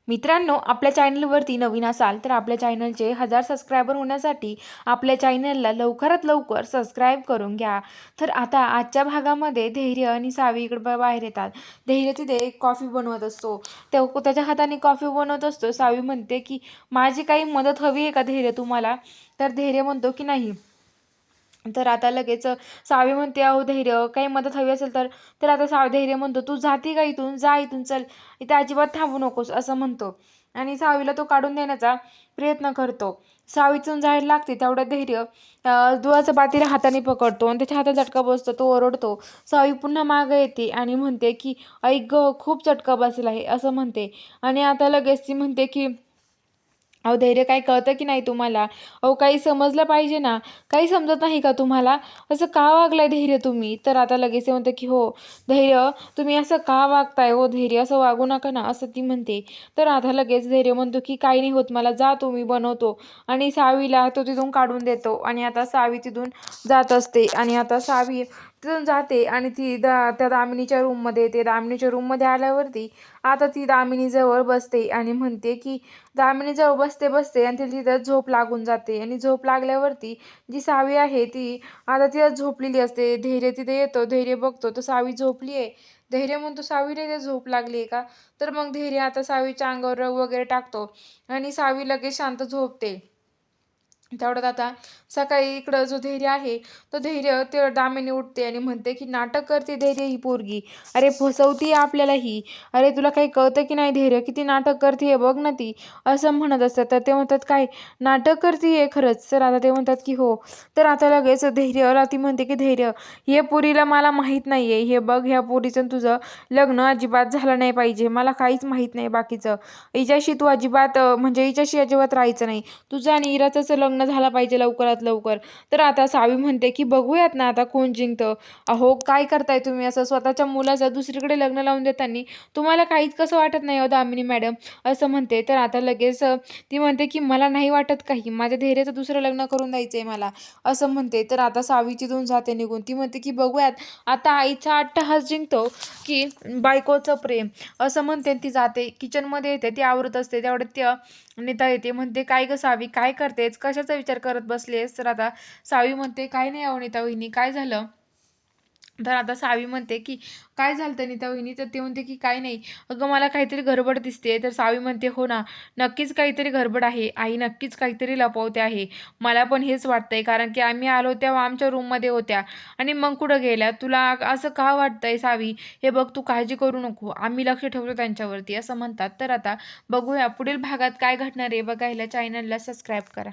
मित्रांनो, आपल्या चॅनलवरती नवीन असाल तर आपल्या चॅनलचे 1000 सबस्क्रायबर होण्यासाठी आपल्या चॅनलला लवकरात लवकर सबस्क्राईब करून घ्या. तर आता आजच्या भागामध्ये धैर्य आणि सावी इकडे बाहेर येतात. धैर्य तिथे एक कॉफी बनवत असतो. त्याच्या हाताने कॉफी बनवत असतो. सावी म्हणते की माझी काही मदत हवी आहे का धैर्य तुम्हाला? तर धैर्य म्हणतो की नाही. तर आता लगेच सावी म्हणते, अहो धैर्य काही मदत हवी असेल तर. तर आता धैर्य म्हणतो, तू जाती का इथून, जा इथून चल, इथे अजिबात थांबू नकोस असं म्हणतो. आणि सावीला तो काढून देण्याचा प्रयत्न करतो. सावी तिथून जायला लागते तेवढ्या धैर्य दुधाचं पातेलं हाताने पकडतो आणि त्याच्या हातात झटका बसतो. तो ओरडतो. सावी पुन्हा मागे येते आणि म्हणते की ऐक गं, खूप चटका बसला आहे असं म्हणते. आणि आता लगेच ती म्हणते की अहो धैर्य, काही कळतं की नाही तुम्हाला? अहो काही समजलं पाहिजे ना, काही समजत नाही का तुम्हाला? असं का वागलाय धैर्य तुम्ही? तर आता लगेच ते म्हणतं की हो धैर्य, तुम्ही असं का वागताय हो धैर्य, असं वागू नका ना, असं ती म्हणते. तर आता लगेच धैर्य म्हणतो की काही नाही होत मला, जा तुम्ही बनवतो. आणि सावीला तो तिथून काढून देतो. आणि आता सावी तिथून जात असते. आणि आता सावी तिथून जाते आणि ती त्या दामिनीच्या रूममध्ये येते. दामिनीच्या रूममध्ये आल्यावरती आता ती दामिनीजवळ बसते आणि म्हणते की दामिनीजवळ बसते बसते आणि तिला तिथं झोप लागून जाते. आणि झोप लागल्यावरती जी सावी आहे ती आता तिथं झोपलेली असते. धैर्य तिथे येतो. धैर्य बघतो तर सावी झोपली आहे. धैर्य म्हणतो, सावीला इथे झोप लागली आहे का? तर मग धैर्य आता सावीच्या अंगावर रग वगैरे टाकतो आणि सावी लगेच शांत झोपते. तेवढ्यात आता सकाळी इकडं जो धैर्य आहे तो धैर्य ते दामिनी उठते आणि म्हणते की नाटक करते धैर्य ही पोरगी, अरे फसवती आपल्याला ही, अरे तुला काही कळतं की नाही धैर्य, किती नाटक करते बघ ना ती, असं म्हणत असतात. तर ते म्हणतात काय नाटक करते खरंच? तर आता ते म्हणतात की हो. तर आता लगेच धैर्यला ती म्हणते की धैर्य, हे पोरीला मला माहीत नाही आहे, हे बघ ह्या पोरीचं तुझं लग्न अजिबात झालं नाही पाहिजे, मला काहीच माहीत नाही बाकीचं, हिच्याशी तू अजिबात म्हणजे हिच्याशी अजिबात राहायचं नाही, तुझं आणि इराचं लग्न झालं पाहिजे लवकरात लवकर. तर आता सावी म्हणते की बघूयात ना आता कोण जिंकतं. अहो काय करताय तुम्ही असं, स्वतःच्या मुलाचं दुसरीकडे लग्न लावून देताना तुम्हाला काहीच कसं वाटत नाही हो दामिनी मॅडम, असं म्हणते. तर आता लगेच ती म्हणते की मला नाही वाटत काही, माझ्या धैर्याचं दुसरं लग्न करून द्यायचंय मला, असं म्हणते. तर आता सावी तिथून जाते निघून. ती म्हणते की बघूयात आता आईचा अट्टहास जिंकतो की बायकोचं प्रेम, असं म्हणते. ती जाते किचनमध्ये येते, ती आवरत असते. तेवढ्यात ती नीता येते. म्हणते काय गं सावी, काय करतेस, कशाचा विचार करत बसलीस? तर आता सावी म्हणते काय नाही अहो नीता वहिनी, काय झालं? तर आता सावी म्हणते की काय झालं नीता वहिनी? तर ते म्हणते की काय नाही अगं, मला काहीतरी गडबड दिसते. तर सावी म्हणते हो ना, नक्कीच काहीतरी गडबड आहे, आई नक्कीच काहीतरी लपवते आहे, मला पण हेच वाटतंय. कारण की आम्ही आलो तेव्हा आमच्या रूममध्ये होत्या आणि मग कुठं गेल्या, तुला असं का वाटतंय सावी? हे बघ तू काळजी करू नको, आम्ही लक्ष ठेवतो त्यांच्यावरती, असं म्हणतात. तर आता बघूया पुढील भागात काय घडणार आहे. बघायला चॅनलला सबस्क्राईब करा.